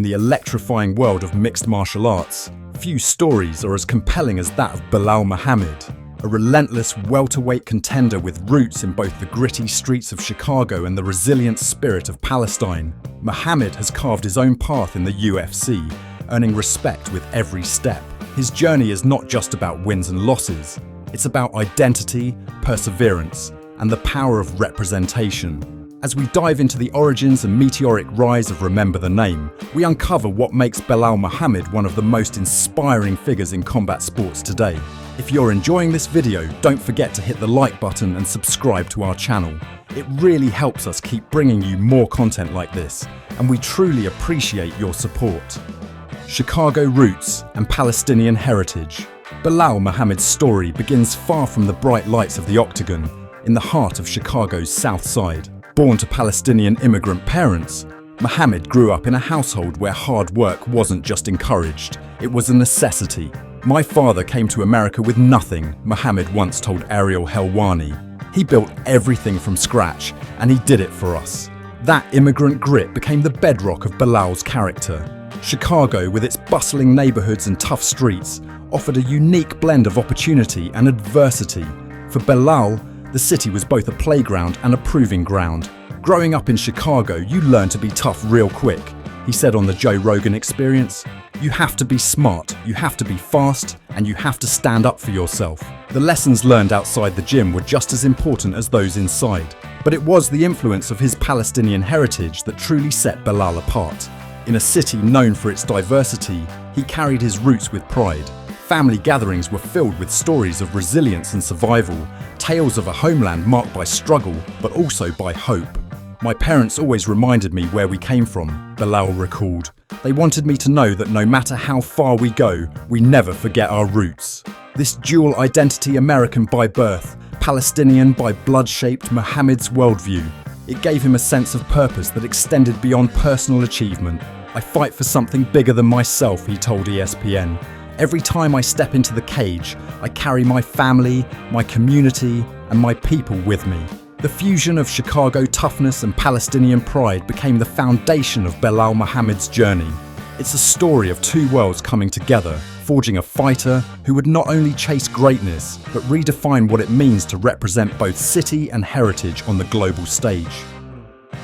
the electrifying world of mixed martial arts, few stories are as compelling as that of Belal Muhammad. A relentless welterweight contender with roots in both the gritty streets of Chicago and the resilient spirit of Palestine, Muhammad has carved his own path in the UFC, earning respect with every step. His journey is not just about wins and losses, it's about identity, perseverance, and the power of representation. As we dive into the origins and meteoric rise of Remember the Name, we uncover what makes Belal Muhammad one of the most inspiring figures in combat sports today. If you're enjoying this video, don't forget to hit the like button and subscribe to our channel. It really helps us keep bringing you more content like this, and we truly appreciate your support. Chicago roots and Palestinian heritage. Belal Muhammad's story begins far from the bright lights of the octagon, in the heart of Chicago's South Side. Born to Palestinian immigrant parents, Muhammad grew up in a household where hard work wasn't just encouraged, it was a necessity. "My father came to America with nothing," Muhammad once told Ariel Helwani. "He built everything from scratch, and he did it for us." That immigrant grit became the bedrock of Belal's character. Chicago, with its bustling neighborhoods and tough streets, offered a unique blend of opportunity and adversity. For Belal, the city was both a playground and a proving ground. "Growing up in Chicago, you learn to be tough real quick," he said on the Joe Rogan Experience. "You have to be smart, you have to be fast, and you have to stand up for yourself." The lessons learned outside the gym were just as important as those inside. But it was the influence of his Palestinian heritage that truly set Belal apart. In a city known for its diversity, he carried his roots with pride. Family gatherings were filled with stories of resilience and survival, tales of a homeland marked by struggle, but also by hope. "My parents always reminded me where we came from," Belal recalled. "They wanted me to know that no matter how far we go, we never forget our roots." This dual identity, American by birth, Palestinian by blood-shaped Muhammad's worldview. It gave him a sense of purpose that extended beyond personal achievement. "I fight for something bigger than myself," he told ESPN. "Every time I step into the cage, I carry my family, my community, and my people with me." The fusion of Chicago toughness and Palestinian pride became the foundation of Belal Muhammad's journey. It's a story of two worlds coming together, forging a fighter who would not only chase greatness, but redefine what it means to represent both city and heritage on the global stage.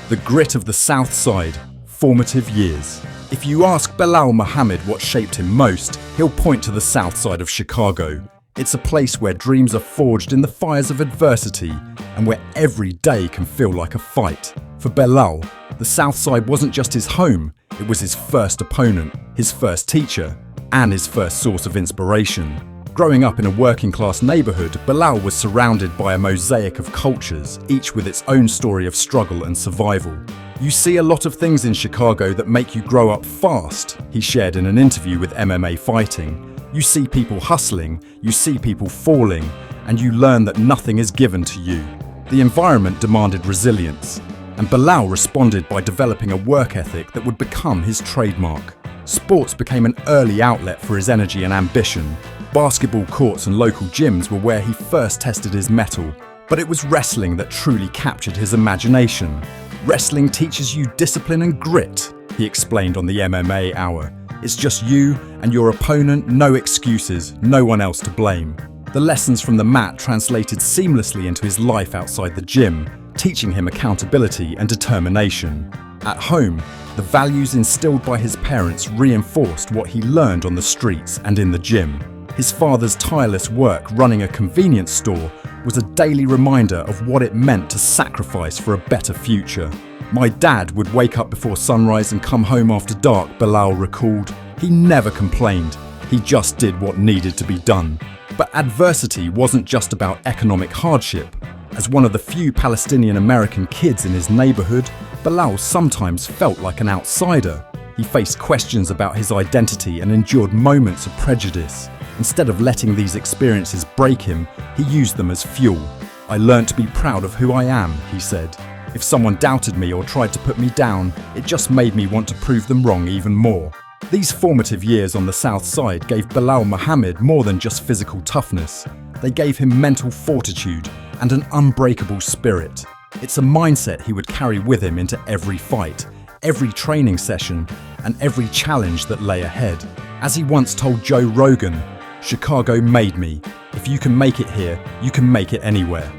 The grit of the South Side, formative years. If you ask Belal Muhammad what shaped him most, he'll point to the South Side of Chicago. It's a place where dreams are forged in the fires of adversity and where every day can feel like a fight. For Belal, the South Side wasn't just his home, it was his first opponent, his first teacher, and his first source of inspiration. Growing up in a working-class neighborhood, Belal was surrounded by a mosaic of cultures, each with its own story of struggle and survival. "You see a lot of things in Chicago that make you grow up fast," he shared in an interview with MMA Fighting. "You see people hustling, you see people falling, and you learn that nothing is given to you." The environment demanded resilience, and Belal responded by developing a work ethic that would become his trademark. Sports became an early outlet for his energy and ambition. Basketball courts and local gyms were where he first tested his mettle, but it was wrestling that truly captured his imagination. "Wrestling teaches you discipline and grit," he explained on the MMA Hour. "It's just you and your opponent, no excuses, no one else to blame." The lessons from the mat translated seamlessly into his life outside the gym, teaching him accountability and determination. At home, the values instilled by his parents reinforced what he learned on the streets and in the gym. His father's tireless work running a convenience store was a daily reminder of what it meant to sacrifice for a better future. "My dad would wake up before sunrise and come home after dark," Belal recalled. "He never complained, he just did what needed to be done." But adversity wasn't just about economic hardship. As one of the few Palestinian American kids in his neighborhood, Belal sometimes felt like an outsider. He faced questions about his identity and endured moments of prejudice. Instead of letting these experiences break him, he used them as fuel. "I learned to be proud of who I am," he said. "If someone doubted me or tried to put me down, it just made me want to prove them wrong even more." These formative years on the South Side gave Belal Muhammad more than just physical toughness. They gave him mental fortitude and an unbreakable spirit. It's a mindset he would carry with him into every fight, every training session, and every challenge that lay ahead. As he once told Joe Rogan, "Chicago made me. If you can make it here, you can make it anywhere."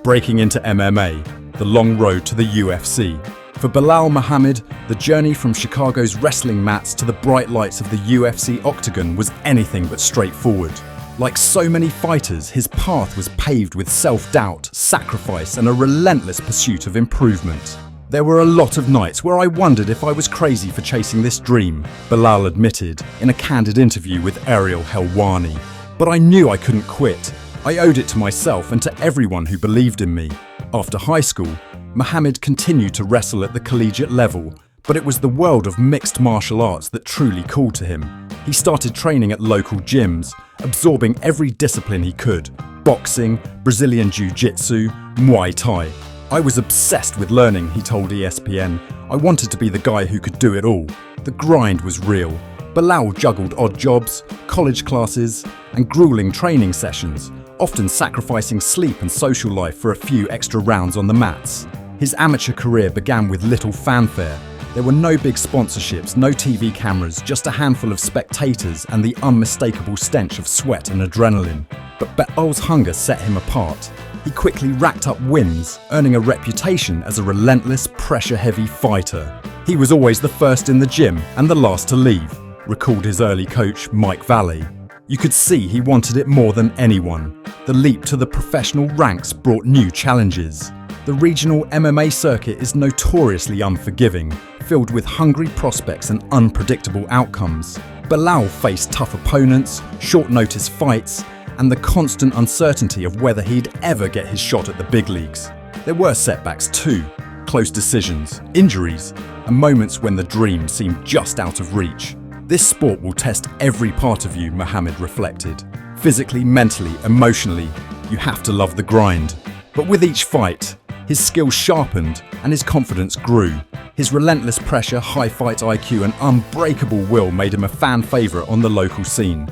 Breaking into MMA, the long road to the UFC. For Belal Muhammad, the journey from Chicago's wrestling mats to the bright lights of the UFC octagon was anything but straightforward. Like so many fighters, his path was paved with self-doubt, sacrifice, and a relentless pursuit of improvement. There were a lot of nights where I wondered if I was crazy for chasing this dream, Belal admitted in a candid interview with Ariel Helwani. But I knew I couldn't quit. I owed it to myself and to everyone who believed in me. After high school, Muhammad continued to wrestle at the collegiate level, but it was the world of mixed martial arts that truly called to him. He started training at local gyms, absorbing every discipline he could: boxing, Brazilian jiu-jitsu, Muay Thai. "I was obsessed with learning," he told ESPN. "I wanted to be the guy who could do it all." The grind was real. Belal juggled odd jobs, college classes, and grueling training sessions, often sacrificing sleep and social life for a few extra rounds on the mats. His amateur career began with little fanfare. There were no big sponsorships, no TV cameras, just a handful of spectators and the unmistakable stench of sweat and adrenaline. But Belal's hunger set him apart. He quickly racked up wins, earning a reputation as a relentless, pressure-heavy fighter. He was always the first in the gym and the last to leave, recalled his early coach, Mike Valley. You could see he wanted it more than anyone. The leap to the professional ranks brought new challenges. The regional MMA circuit is notoriously unforgiving, filled with hungry prospects and unpredictable outcomes. Belal faced tough opponents, short-notice fights, and the constant uncertainty of whether he'd ever get his shot at the big leagues. There were setbacks too, close decisions, injuries, and moments when the dream seemed just out of reach. This sport will test every part of you, Muhammad reflected. Physically, mentally, emotionally, you have to love the grind. But with each fight, his skills sharpened and his confidence grew. His relentless pressure, high fight IQ, and unbreakable will made him a fan favourite on the local scene.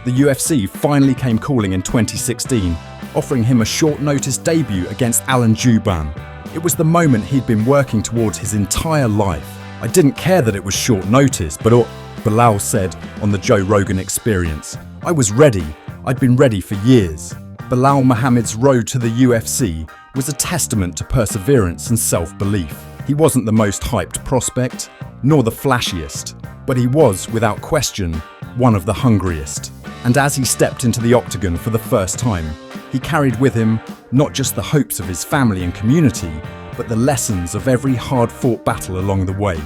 The UFC finally came calling in 2016, offering him a short-notice debut against Alan Jouban. It was the moment he'd been working towards his entire life. "I didn't care that it was short notice, but Belal said on the Joe Rogan Experience. "I was ready. I'd been ready for years." Belal Muhammad's road to the UFC was a testament to perseverance and self-belief. He wasn't the most hyped prospect, nor the flashiest, but he was, without question, one of the hungriest. And as he stepped into the octagon for the first time, he carried with him not just the hopes of his family and community, but the lessons of every hard-fought battle along the way.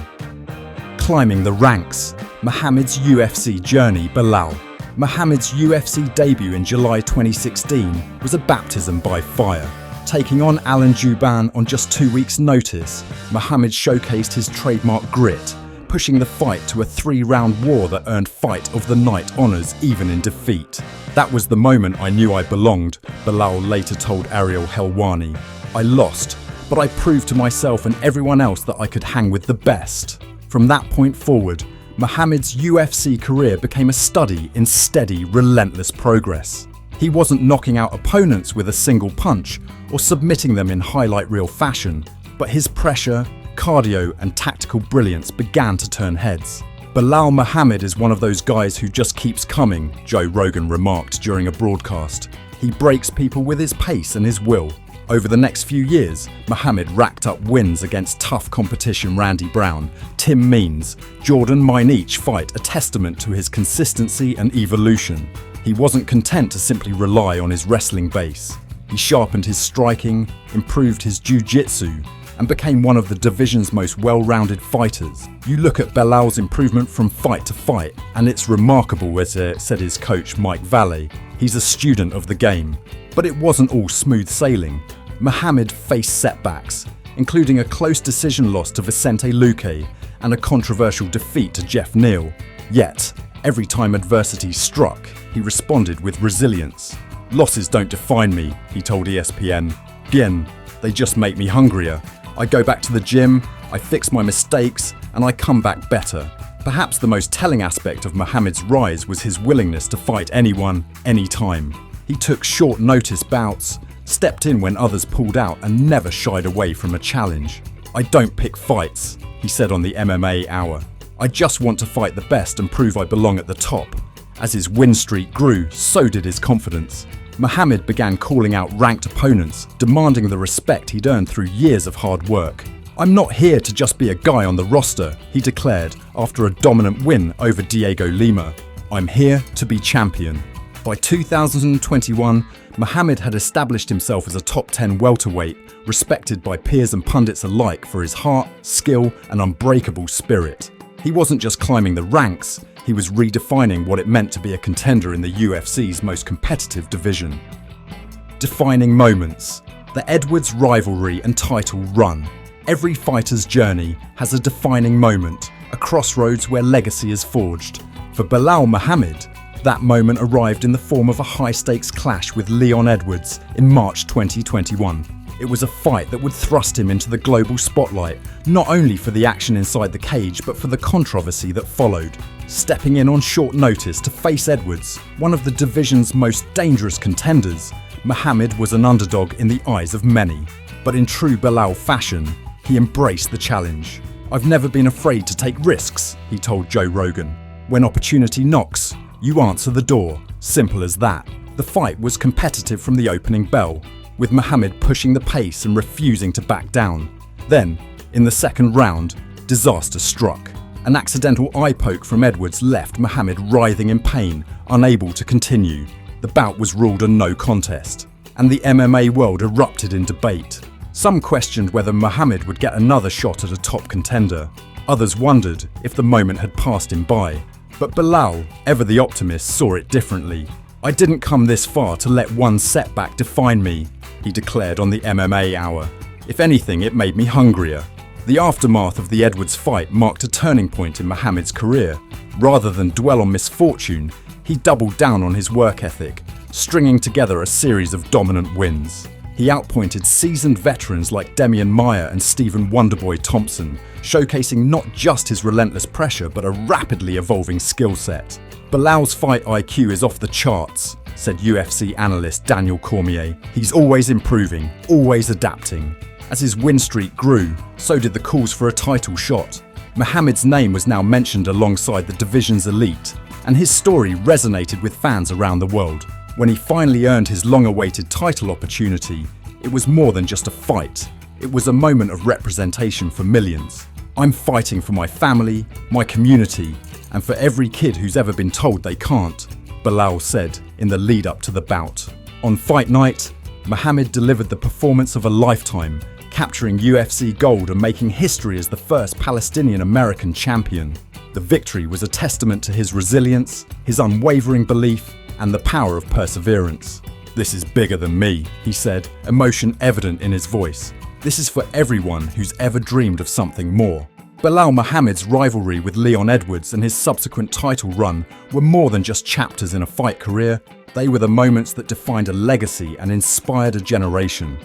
Climbing the ranks, Muhammad's UFC journey. Belal Muhammad's UFC debut in July 2016 was a baptism by fire. Taking on Alan Jouban on just 2 weeks' notice, Muhammad showcased his trademark grit, pushing the fight to a 3-round war that earned Fight of the Night honours even in defeat. "That was the moment I knew I belonged," Belal later told Ariel Helwani. "I lost, but I proved to myself and everyone else that I could hang with the best." From that point forward, Muhammad's UFC career became a study in steady, relentless progress. He wasn't knocking out opponents with a single punch or submitting them in highlight reel fashion, but his pressure, cardio, and tactical brilliance began to turn heads. "Belal Muhammad is one of those guys who just keeps coming," Joe Rogan remarked during a broadcast. "He breaks people with his pace and his will." Over the next few years, Muhammad racked up wins against tough competition Randy Brown, Tim Means, Jordan Mine, each fight a testament to his consistency and evolution. He wasn't content to simply rely on his wrestling base. He sharpened his striking, improved his jiu-jitsu, and became one of the division's most well-rounded fighters. "You look at Belal's improvement from fight to fight, and it's remarkable," as said his coach Mike Valley. "He's a student of the game." But it wasn't all smooth sailing. Muhammad faced setbacks, including a close decision loss to Vicente Luque and a controversial defeat to Jeff Neal. Yet, every time adversity struck, he responded with resilience. "Losses don't define me," he told ESPN. "Bien, they just make me hungrier. I go back to the gym, I fix my mistakes, and I come back better." Perhaps the most telling aspect of Muhammad's rise was his willingness to fight anyone, anytime. He took short-notice bouts, stepped in when others pulled out, and never shied away from a challenge. "I don't pick fights," he said on the MMA Hour. I just want to fight the best and prove I belong at the top. As his win streak grew, so did his confidence. Muhammad began calling out ranked opponents, demanding the respect he'd earned through years of hard work. "I'm not here to just be a guy on the roster," he declared after a dominant win over Diego Lima. "I'm here to be champion." By 2021, Muhammad had established himself as a top 10 welterweight, respected by peers and pundits alike for his heart, skill, and unbreakable spirit. He wasn't just climbing the ranks, he was redefining what it meant to be a contender in the UFC's most competitive division. Defining moments. The Edwards rivalry and title run. Every fighter's journey has a defining moment, a crossroads where legacy is forged. For Belal Muhammad, that moment arrived in the form of a high-stakes clash with Leon Edwards in March 2021. It was a fight that would thrust him into the global spotlight, not only for the action inside the cage, but for the controversy that followed. Stepping in on short notice to face Edwards, one of the division's most dangerous contenders, Muhammad was an underdog in the eyes of many. But in true Belal fashion, he embraced the challenge. "I've never been afraid to take risks," he told Joe Rogan. "When opportunity knocks, you answer the door. Simple as that." The fight was competitive from the opening bell, with Muhammad pushing the pace and refusing to back down. Then, in the second round, disaster struck. An accidental eye poke from Edwards left Muhammad writhing in pain, unable to continue. The bout was ruled a no contest, and the MMA world erupted in debate. Some questioned whether Muhammad would get another shot at a top contender. Others wondered if the moment had passed him by. But Belal, ever the optimist, saw it differently. "I didn't come this far to let one setback define me," he declared on the MMA Hour. "If anything, it made me hungrier." The aftermath of the Edwards fight marked a turning point in Muhammad's career. Rather than dwell on misfortune, he doubled down on his work ethic, stringing together a series of dominant wins. He outpointed seasoned veterans like Demian Maia and Stephen Wonderboy Thompson, showcasing not just his relentless pressure but a rapidly evolving skill set. "Belal's fight IQ is off the charts," said UFC analyst Daniel Cormier. "He's always improving, always adapting." As his win streak grew, so did the calls for a title shot. Muhammad's name was now mentioned alongside the division's elite, and his story resonated with fans around the world. When he finally earned his long-awaited title opportunity, it was more than just a fight. It was a moment of representation for millions. "I'm fighting for my family, my community, and for every kid who's ever been told they can't," Belal said in the lead-up to the bout. On fight night, Muhammad delivered the performance of a lifetime, capturing UFC gold and making history as the first Palestinian-American champion. The victory was a testament to his resilience, his unwavering belief, and the power of perseverance. "This is bigger than me," he said, emotion evident in his voice. "This is for everyone who's ever dreamed of something more." Belal Muhammad's rivalry with Leon Edwards and his subsequent title run were more than just chapters in a fight career. They were the moments that defined a legacy and inspired a generation.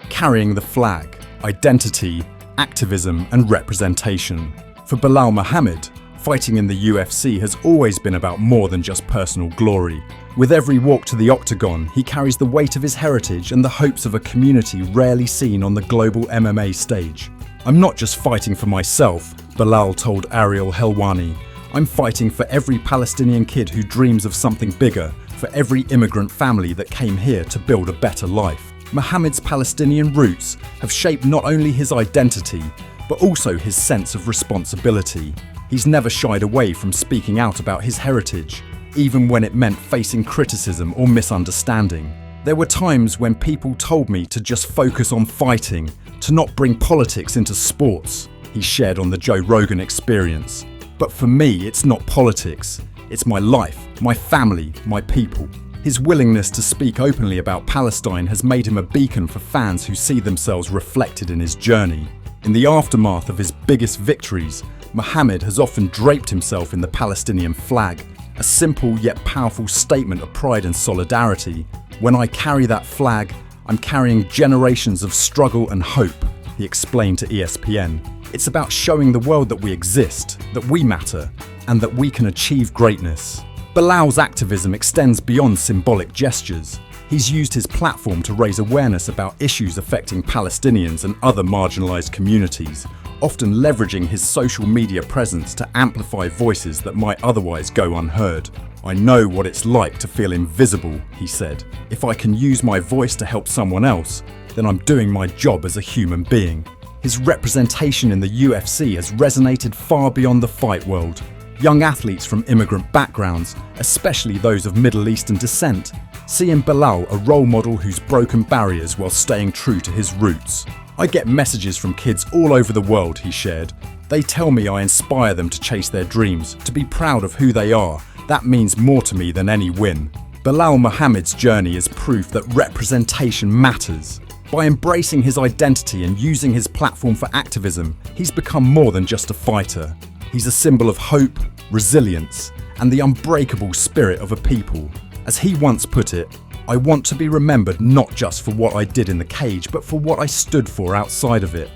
Carrying the flag, identity, activism, and representation. For Belal Muhammad, fighting in the UFC has always been about more than just personal glory. With every walk to the octagon, he carries the weight of his heritage and the hopes of a community rarely seen on the global MMA stage. "I'm not just fighting for myself," Belal told Ariel Helwani. "I'm fighting for every Palestinian kid who dreams of something bigger, for every immigrant family that came here to build a better life." Muhammad's Palestinian roots have shaped not only his identity, but also his sense of responsibility. He's never shied away from speaking out about his heritage, even when it meant facing criticism or misunderstanding. "There were times when people told me to just focus on fighting, to not bring politics into sports," he shared on the Joe Rogan Experience. "But for me, it's not politics. It's my life, my family, my people." His willingness to speak openly about Palestine has made him a beacon for fans who see themselves reflected in his journey. In the aftermath of his biggest victories, Muhammad has often draped himself in the Palestinian flag, a simple yet powerful statement of pride and solidarity. "When I carry that flag, I'm carrying generations of struggle and hope," he explained to ESPN. "It's about showing the world that we exist, that we matter, and that we can achieve greatness." Belal's activism extends beyond symbolic gestures. He's used his platform to raise awareness about issues affecting Palestinians and other marginalized communities, often leveraging his social media presence to amplify voices that might otherwise go unheard. "I know what it's like to feel invisible," he said. "If I can use my voice to help someone else, then I'm doing my job as a human being." His representation in the UFC has resonated far beyond the fight world. Young athletes from immigrant backgrounds, especially those of Middle Eastern descent, see in Belal a role model who's broken barriers while staying true to his roots. "I get messages from kids all over the world," he shared. "They tell me I inspire them to chase their dreams, to be proud of who they are. That means more to me than any win." Belal Muhammad's journey is proof that representation matters. By embracing his identity and using his platform for activism, he's become more than just a fighter. He's a symbol of hope, resilience, and the unbreakable spirit of a people. As he once put it, "I want to be remembered not just for what I did in the cage, but for what I stood for outside of it."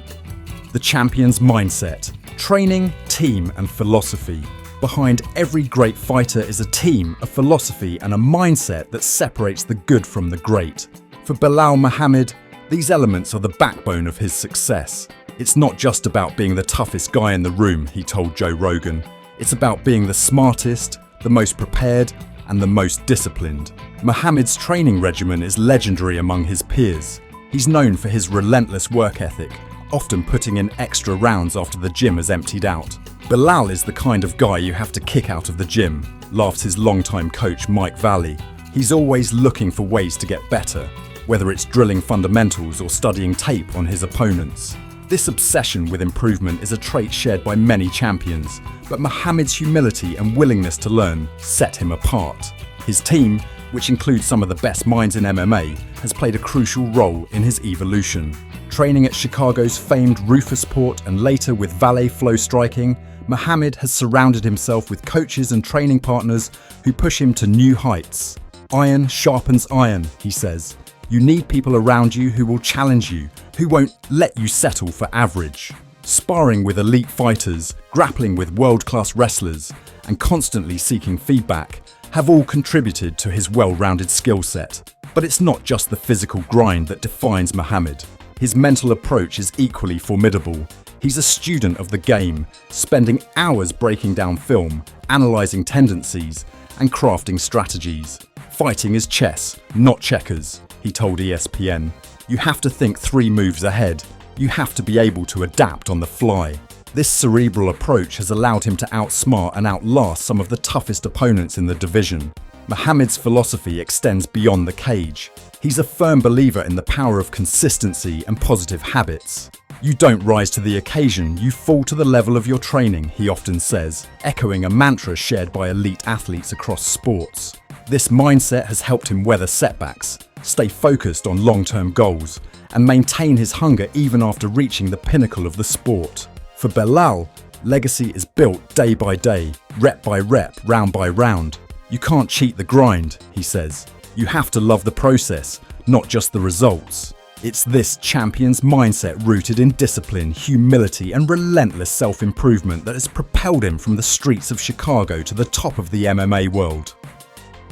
The champion's mindset, training, team, and philosophy. Behind every great fighter is a team, a philosophy, and a mindset that separates the good from the great. For Belal Muhammad, these elements are the backbone of his success. "It's not just about being the toughest guy in the room," he told Joe Rogan. "It's about being the smartest, the most prepared, and the most disciplined." Muhammad's training regimen is legendary among his peers. He's known for his relentless work ethic, often putting in extra rounds after the gym has emptied out. "Belal is the kind of guy you have to kick out of the gym," laughs his longtime coach Mike Valley. "He's always looking for ways to get better, whether it's drilling fundamentals or studying tape on his opponents." This obsession with improvement is a trait shared by many champions, but Muhammad's humility and willingness to learn set him apart. His team, which includes some of the best minds in MMA, has played a crucial role in his evolution. Training at Chicago's famed Rufus-Port and later with Valet Flow Striking, Muhammad has surrounded himself with coaches and training partners who push him to new heights. "Iron sharpens iron," he says. "You need people around you who will challenge you, who won't let you settle for average." Sparring with elite fighters, grappling with world-class wrestlers, and constantly seeking feedback have all contributed to his well-rounded skill set. But it's not just the physical grind that defines Muhammad. His mental approach is equally formidable. He's a student of the game, spending hours breaking down film, analysing tendencies, and crafting strategies. "Fighting is chess, not checkers," he told ESPN. "You have to think 3 moves ahead. You have to be able to adapt on the fly." This cerebral approach has allowed him to outsmart and outlast some of the toughest opponents in the division. Muhammad's philosophy extends beyond the cage. He's a firm believer in the power of consistency and positive habits. "You don't rise to the occasion, you fall to the level of your training," he often says, echoing a mantra shared by elite athletes across sports. This mindset has helped him weather setbacks, stay focused on long-term goals, and maintain his hunger even after reaching the pinnacle of the sport. For Belal, legacy is built day by day, rep by rep, round by round. "You can't cheat the grind," he says. "You have to love the process, not just the results." It's this champion's mindset rooted in discipline, humility, and relentless self-improvement that has propelled him from the streets of Chicago to the top of the MMA world.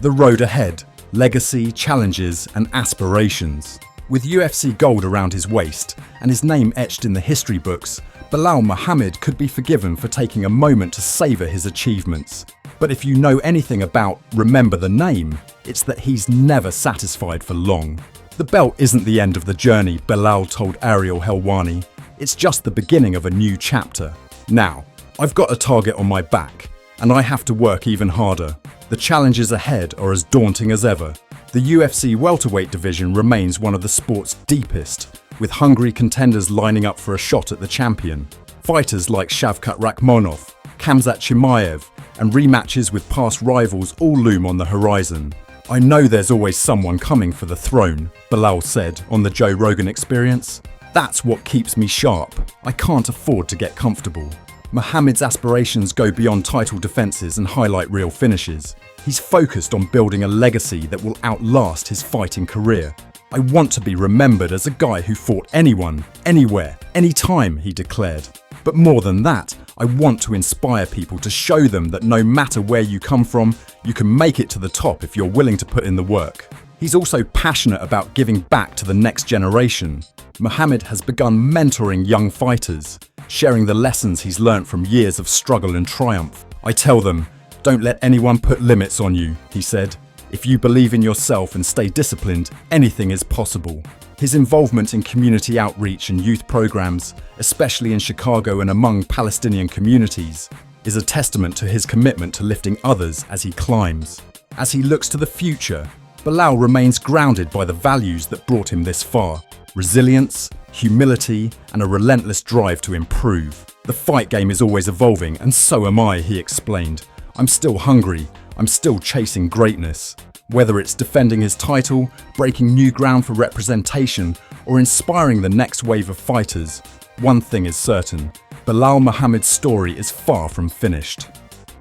The road ahead, legacy, challenges, and aspirations. With UFC gold around his waist and his name etched in the history books, Belal Muhammad could be forgiven for taking a moment to savour his achievements. But if you know anything about Remember the Name, it's that he's never satisfied for long. "The belt isn't the end of the journey," Belal told Ariel Helwani. "It's just the beginning of a new chapter. Now, I've got a target on my back, and I have to work even harder. The challenges ahead are as daunting as ever." The UFC welterweight division remains one of the sport's deepest, with hungry contenders lining up for a shot at the champion. Fighters like Shavkat Rakhmonov, Khamzat Chimaev, and rematches with past rivals all loom on the horizon. "I know there's always someone coming for the throne," Belal said on the Joe Rogan Experience. "That's what keeps me sharp. I can't afford to get comfortable." Muhammad's aspirations go beyond title defences and highlight reel finishes. He's focused on building a legacy that will outlast his fighting career. "I want to be remembered as a guy who fought anyone, anywhere, anytime," he declared. "But more than that, I want to inspire people to show them that no matter where you come from, you can make it to the top if you're willing to put in the work." He's also passionate about giving back to the next generation. Muhammad has begun mentoring young fighters, sharing the lessons he's learnt from years of struggle and triumph. "I tell them, don't let anyone put limits on you," he said. "If you believe in yourself and stay disciplined, anything is possible." His involvement in community outreach and youth programs, especially in Chicago and among Palestinian communities, is a testament to his commitment to lifting others as he climbs. As he looks to the future, Belal remains grounded by the values that brought him this far: resilience, humility, and a relentless drive to improve. "The fight game is always evolving, and so am I," he explained. "I'm still hungry, I'm still chasing greatness." Whether it's defending his title, breaking new ground for representation, or inspiring the next wave of fighters, one thing is certain: Belal Muhammad's story is far from finished.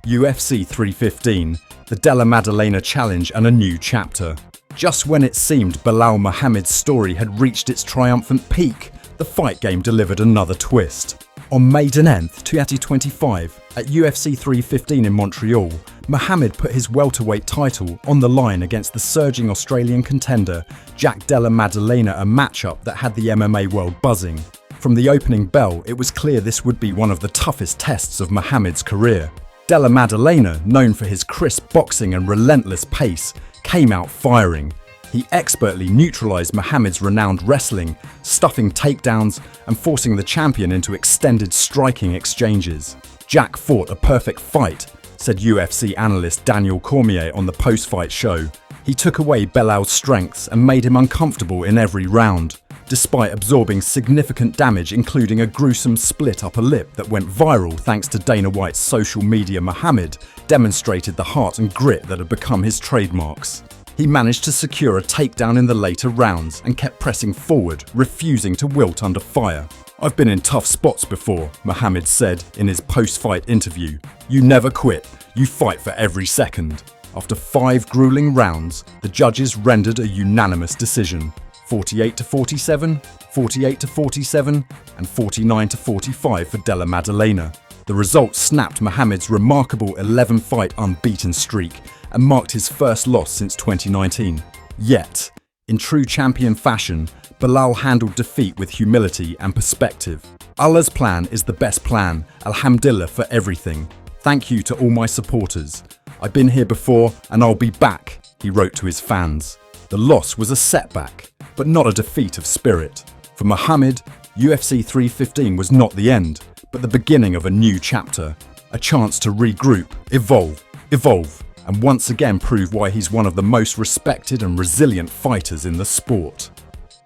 UFC 315, the Della Maddalena Challenge, and a new chapter. Just when it seemed Belal Muhammad's story had reached its triumphant peak, the fight game delivered another twist. On May 10th, 2025, at UFC 315 in Montreal, Muhammad put his welterweight title on the line against the surging Australian contender Jack Della Maddalena, a matchup that had the MMA world buzzing. From the opening bell, it was clear this would be one of the toughest tests of Muhammad's career. Della Maddalena, known for his crisp boxing and relentless pace, came out firing. He expertly neutralized Muhammad's renowned wrestling, stuffing takedowns and forcing the champion into extended striking exchanges. "Jack fought a perfect fight," said UFC analyst Daniel Cormier on the post-fight show. "He took away Belal's strengths and made him uncomfortable in every round, despite absorbing significant damage, including a gruesome split upper lip that went viral thanks to Dana White's social media. Muhammad demonstrated the heart and grit that had become his trademarks. He managed to secure a takedown in the later rounds and kept pressing forward, refusing to wilt under fire. "I've been in tough spots before," Muhammad said in his post-fight interview. "You never quit, you fight for every second." After 5 grueling rounds, the judges rendered a unanimous decision: 48-47, 48-47, and 49-45 for Della Maddalena. The result snapped Muhammad's remarkable 11-fight unbeaten streak and marked his first loss since 2019. Yet, in true champion fashion, Belal handled defeat with humility and perspective. "Allah's plan is the best plan. Alhamdulillah for everything. Thank you to all my supporters. I've been here before and I'll be back," he wrote to his fans. The loss was a setback, but not a defeat of spirit. For Muhammad, UFC 315 was not the end, but the beginning of a new chapter. A chance to regroup, evolve, and once again prove why he's one of the most respected and resilient fighters in the sport.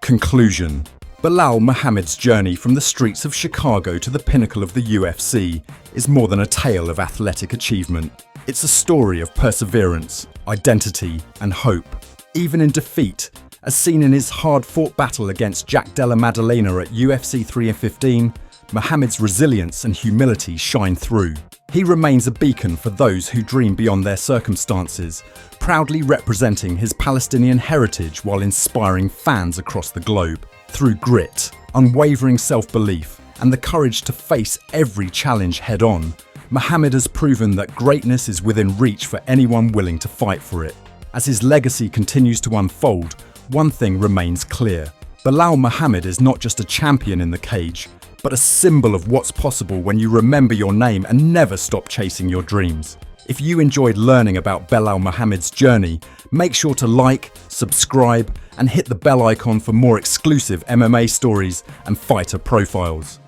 Conclusion. Belal Muhammad's journey from the streets of Chicago to the pinnacle of the UFC is more than a tale of athletic achievement. It's a story of perseverance, identity, and hope. Even in defeat, as seen in his hard-fought battle against Jack Della Maddalena at UFC 315, Muhammad's resilience and humility shine through. He remains a beacon for those who dream beyond their circumstances, proudly representing his Palestinian heritage while inspiring fans across the globe. Through grit, unwavering self-belief, and the courage to face every challenge head-on, Muhammad has proven that greatness is within reach for anyone willing to fight for it. As his legacy continues to unfold, one thing remains clear. Belal Muhammad is not just a champion in the cage, but a symbol of what's possible when you remember your name and never stop chasing your dreams. If you enjoyed learning about Belal Muhammad's journey, make sure to like, subscribe, and hit the bell icon for more exclusive MMA stories and fighter profiles.